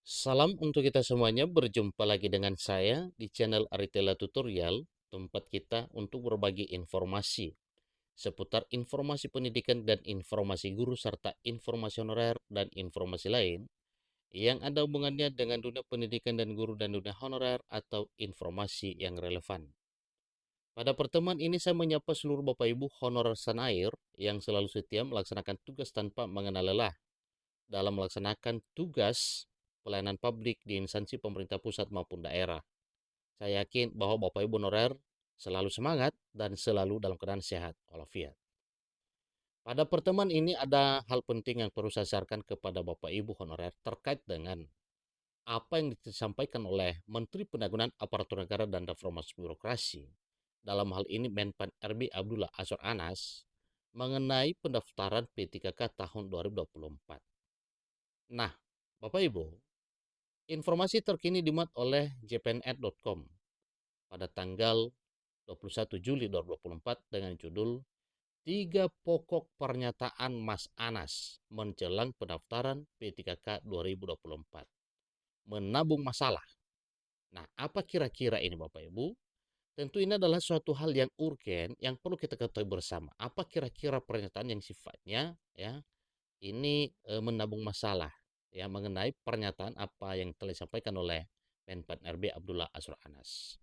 Salam untuk kita semuanya, berjumpa lagi dengan saya di channel Aritela Tutorial, tempat kita untuk berbagi informasi seputar informasi pendidikan dan informasi guru serta informasi honorer dan informasi lain yang ada hubungannya dengan dunia pendidikan dan guru dan dunia honorer atau informasi yang relevan. Pada pertemuan ini saya menyapa seluruh Bapak Ibu honorer Sanair yang selalu setia melaksanakan tugas tanpa mengenal lelah dalam melaksanakan tugas pelayanan publik di instansi pemerintah pusat maupun daerah. Saya yakin bahwa Bapak Ibu honorer selalu semangat dan selalu dalam keadaan sehat walafiat. Pada pertemuan ini ada hal penting yang perlu saya sampaikan kepada Bapak Ibu honorer terkait dengan apa yang disampaikan oleh Menteri Pendagangan Aparatur Negara dan Reformasi Birokrasi. Dalam hal ini Menpan RB Abdullah Azwar Anas mengenai pendaftaran P3K tahun 2024. Nah, Bapak Ibu, informasi terkini dimuat oleh jpnet.com pada tanggal 21 Juli 2024 dengan judul Tiga Pokok Pernyataan Mas Anas Menjelang Pendaftaran P3K 2024. Menabung masalah. Nah, apa kira-kira ini Bapak Ibu? Tentu ini adalah suatu hal yang urgen yang perlu kita ketahui bersama. Apa kira-kira pernyataan yang sifatnya ya ini menabung masalah ya mengenai pernyataan apa yang telah disampaikan oleh Menpan RB Abdullah Azwar Anas.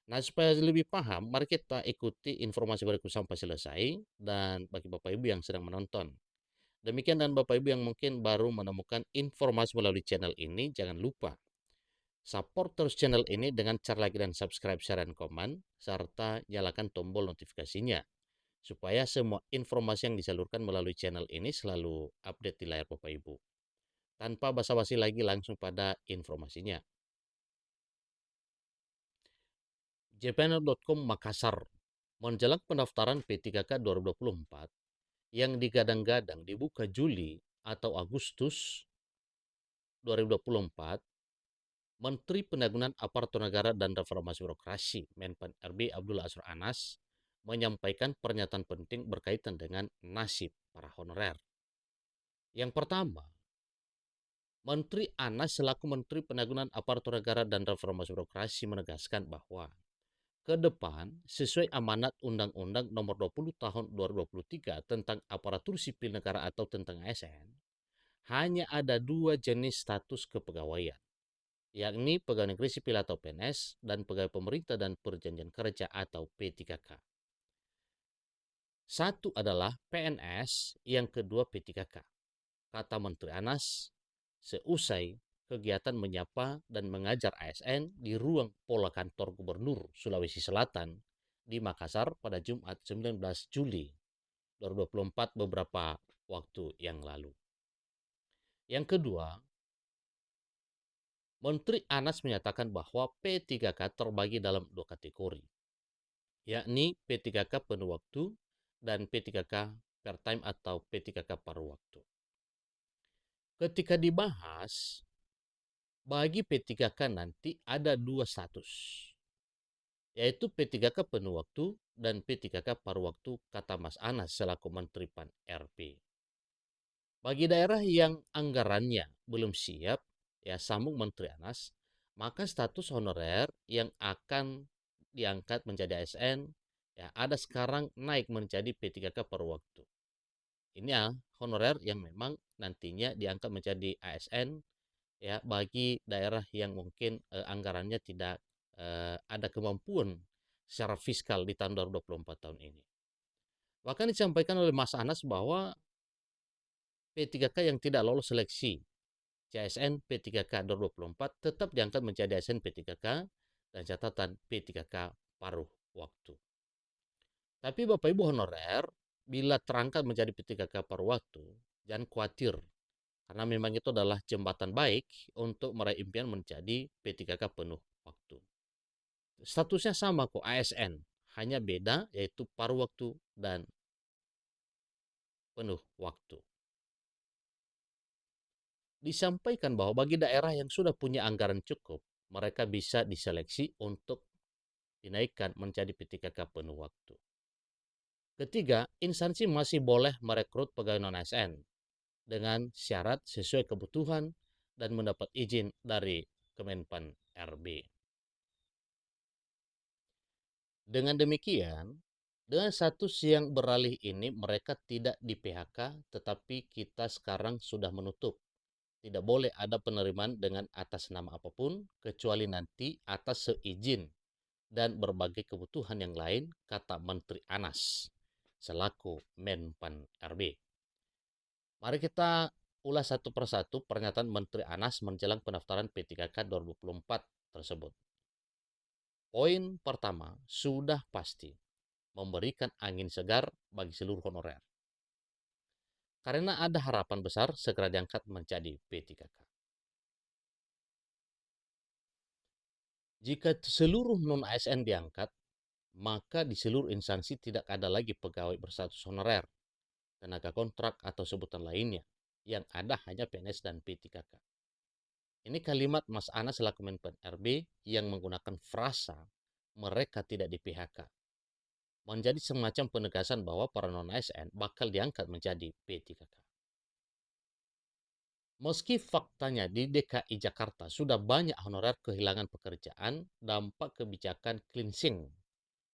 Nah, supaya lebih paham, mari kita ikuti informasi berikut sampai selesai dan bagi Bapak Ibu yang sedang menonton. Demikian dan Bapak Ibu yang mungkin baru menemukan informasi melalui channel ini, jangan lupa support terus channel ini dengan cara like dan subscribe, share, dan komen, serta nyalakan tombol notifikasinya supaya semua informasi yang disalurkan melalui channel ini selalu update di layar Bapak Ibu. Tanpa basa-basi lagi langsung pada informasinya. jpner.com Makassar menjelang pendaftaran P3K 2024 yang digadang-gadang dibuka Juli atau Agustus 2024, Menteri Pendagangan Aparatur Negara dan Reformasi Birokrasi Menpan RB Abdullah Azwar Anas menyampaikan pernyataan penting berkaitan dengan nasib para honorer. Yang pertama, Menteri Anas selaku Menteri Pendagangan Aparatur Negara dan Reformasi Birokrasi menegaskan bahwa ke depan sesuai amanat Undang-Undang Nomor 20 Tahun 2023 tentang Aparatur Sipil Negara atau tentang ASN, hanya ada dua jenis status kepegawaian, yakni pegawai negeri sipil atau PNS dan pegawai pemerintah dan perjanjian kerja atau P3K. Satu adalah PNS, yang kedua P3K, kata Menteri Anas seusai kegiatan menyapa dan mengajar ASN di ruang Pola Kantor Gubernur Sulawesi Selatan di Makassar pada Jumat 19 Juli 2024 beberapa waktu yang lalu. Yang kedua, Menteri Anas menyatakan bahwa P3K terbagi dalam dua kategori, yakni P3K penuh waktu dan P3K part-time atau P3K paruh waktu. Ketika dibahas, bagi P3K nanti ada dua status, yaitu P3K penuh waktu dan P3K paruh waktu, kata Mas Anas selaku Menteri Pan RP. Bagi daerah yang anggarannya belum siap, ya sambung Menteri Anas, maka status honorer yang akan diangkat menjadi ASN ya ada sekarang naik menjadi P3K paruh waktu. Ini ya honorer yang memang nantinya diangkat menjadi ASN ya bagi daerah yang mungkin anggarannya tidak ada kemampuan secara fiskal di tahun 2024 tahun ini. Bahkan disampaikan oleh Mas Anas bahwa P3K yang tidak lolos seleksi CSN P3K 2024 tetap diangkat menjadi ASN P3K dan catatan P3K paruh waktu. Tapi Bapak Ibu honorer, bila terangkat menjadi P3K paruh waktu, jangan khawatir karena memang itu adalah jembatan baik untuk meraih impian menjadi P3K penuh waktu. Statusnya sama kok, ASN, hanya beda yaitu paruh waktu dan penuh waktu. Disampaikan bahwa bagi daerah yang sudah punya anggaran cukup, mereka bisa diseleksi untuk dinaikkan menjadi P3K penuh waktu. Ketiga, instansi masih boleh merekrut pegawai non-ASN dengan syarat sesuai kebutuhan dan mendapat izin dari Kemenpan RB. Dengan demikian, dengan status yang beralih ini mereka tidak di PHK, tetapi kita sekarang sudah menutup. Tidak boleh ada penerimaan dengan atas nama apapun, kecuali nanti atas seizin dan berbagai kebutuhan yang lain, kata Menteri Anas selaku Menpan RB. Mari kita ulas satu persatu pernyataan Menteri Anas menjelang pendaftaran P3K 2024 tersebut. Poin pertama, sudah pasti memberikan angin segar bagi seluruh honorer. Karena ada harapan besar segera diangkat menjadi P3K. Jika seluruh non-ASN diangkat, maka di seluruh instansi tidak ada lagi pegawai berstatus honorer, tenaga kontrak atau sebutan lainnya. Yang ada hanya PNS dan P3K. Ini kalimat Mas Anas selaku Menpan RB yang menggunakan frasa mereka tidak di PHK. Menjadi semacam penegasan bahwa para non-ASN bakal diangkat menjadi P3K. Meski faktanya di DKI Jakarta sudah banyak honorer kehilangan pekerjaan dampak kebijakan cleansing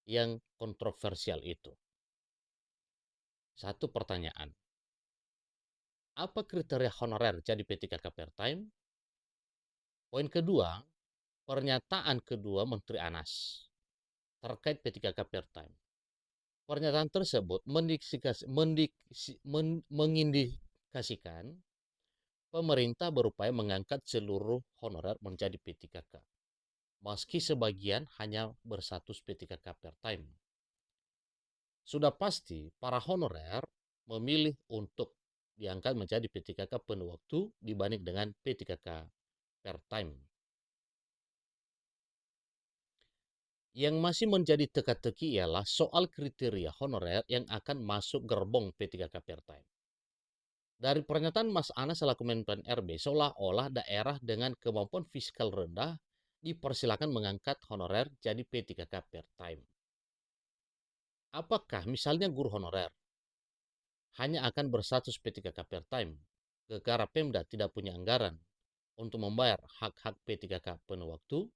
yang kontroversial itu. Satu pertanyaan, apa kriteria honorer jadi P3K per time? Poin kedua, pernyataan kedua Menteri Anas terkait P3K per time. Pernyataan tersebut mengindikasikan pemerintah berupaya mengangkat seluruh honorer menjadi P3K, meski sebagian hanya berstatus P3K per time. Sudah pasti para honorer memilih untuk diangkat menjadi P3K penuh waktu dibanding dengan P3K per time. Yang masih menjadi teka-teki ialah soal kriteria honorer yang akan masuk gerbong P3K per time. Dari pernyataan Mas Anas selaku Menpan RB, seolah-olah daerah dengan kemampuan fiskal rendah dipersilakan mengangkat honorer jadi P3K per time. Apakah misalnya guru honorer hanya akan berstatus P3K per time gara Pemda tidak punya anggaran untuk membayar hak-hak P3K penuh waktu?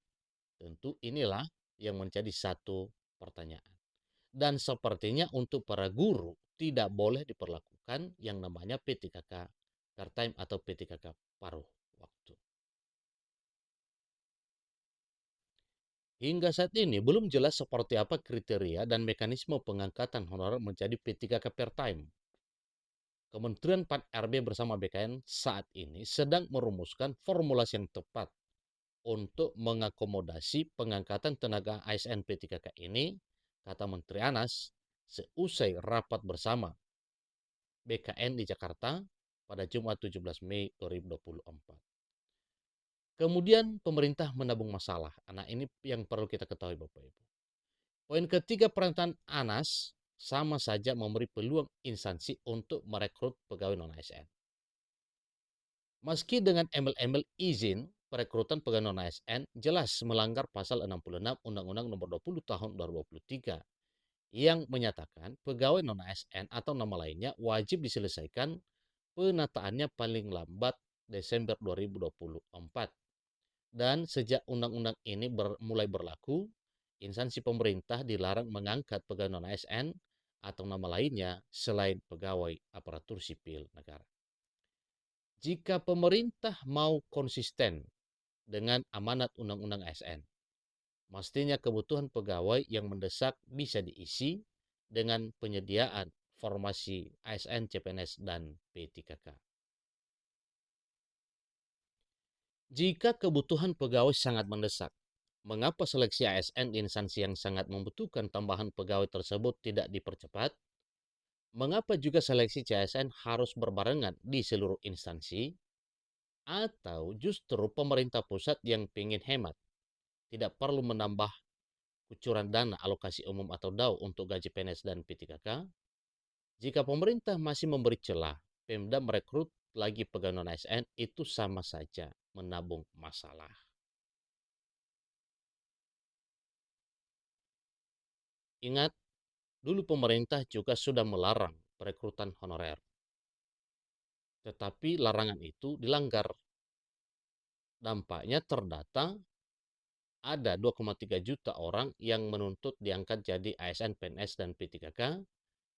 Tentu inilah yang menjadi satu pertanyaan. Dan sepertinya untuk para guru tidak boleh diperlakukan yang namanya P3K per time atau P3K paruh waktu. Hingga saat ini belum jelas seperti apa kriteria dan mekanisme pengangkatan honorer menjadi P3K per time. Kementerian PAN RB bersama BKN saat ini sedang merumuskan formulasi yang tepat untuk mengakomodasi pengangkatan tenaga ASN P3K ini, kata Menteri Anas, seusai rapat bersama BKN di Jakarta pada Jumat 17 Mei 2024. Kemudian pemerintah menabung masalah. Nah, ini yang perlu kita ketahui Bapak Ibu. Poin ketiga, pernyataan Anas sama saja memberi peluang instansi untuk merekrut pegawai non-ASN. Meski dengan embel-embel izin perekrutan pegawai non-ASN jelas melanggar pasal 66 Undang-Undang Nomor 20 Tahun 2023 yang menyatakan pegawai non-ASN atau nama lainnya wajib diselesaikan penataannya paling lambat Desember 2024. Dan sejak undang-undang ini mulai berlaku, instansi pemerintah dilarang mengangkat pegawai non-ASN atau nama lainnya selain pegawai aparatur sipil negara. Jika pemerintah mau konsisten dengan amanat Undang-Undang ASN, mestinya kebutuhan pegawai yang mendesak bisa diisi dengan penyediaan formasi ASN, CPNS, dan P3K. Jika kebutuhan pegawai sangat mendesak, mengapa seleksi ASN di instansi yang sangat membutuhkan tambahan pegawai tersebut tidak dipercepat? Mengapa juga seleksi CSN harus berbarengan di seluruh instansi? Atau justru pemerintah pusat yang ingin hemat, tidak perlu menambah kucuran dana alokasi umum atau DAU untuk gaji PNS dan P3K? Jika pemerintah masih memberi celah, Pemda merekrut lagi pegawai non-ASN, itu sama saja menabung masalah. Ingat, dulu pemerintah juga sudah melarang perekrutan honorer. Tetapi larangan itu dilanggar Dampaknya terdata ada 2,3 juta orang yang menuntut diangkat jadi ASN, PNS, dan P3K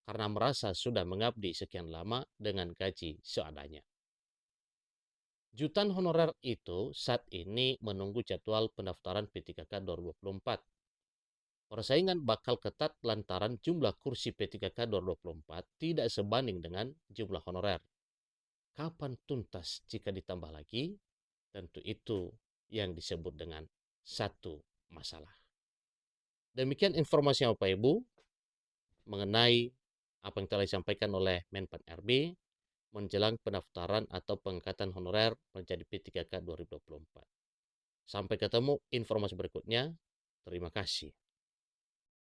karena merasa sudah mengabdi sekian lama dengan gaji seadanya. Jutaan honorer itu saat ini menunggu jadwal pendaftaran P3K 2024. Persaingan bakal ketat lantaran jumlah kursi P3K 2024 tidak sebanding dengan jumlah honorer. Kapan tuntas jika ditambah lagi? Tentu itu yang disebut dengan satu masalah. Demikian informasi Bapak Ibu mengenai apa yang telah disampaikan oleh Menpan RB menjelang pendaftaran atau pengangkatan honorer menjadi P3K 2024. Sampai ketemu informasi berikutnya. Terima kasih.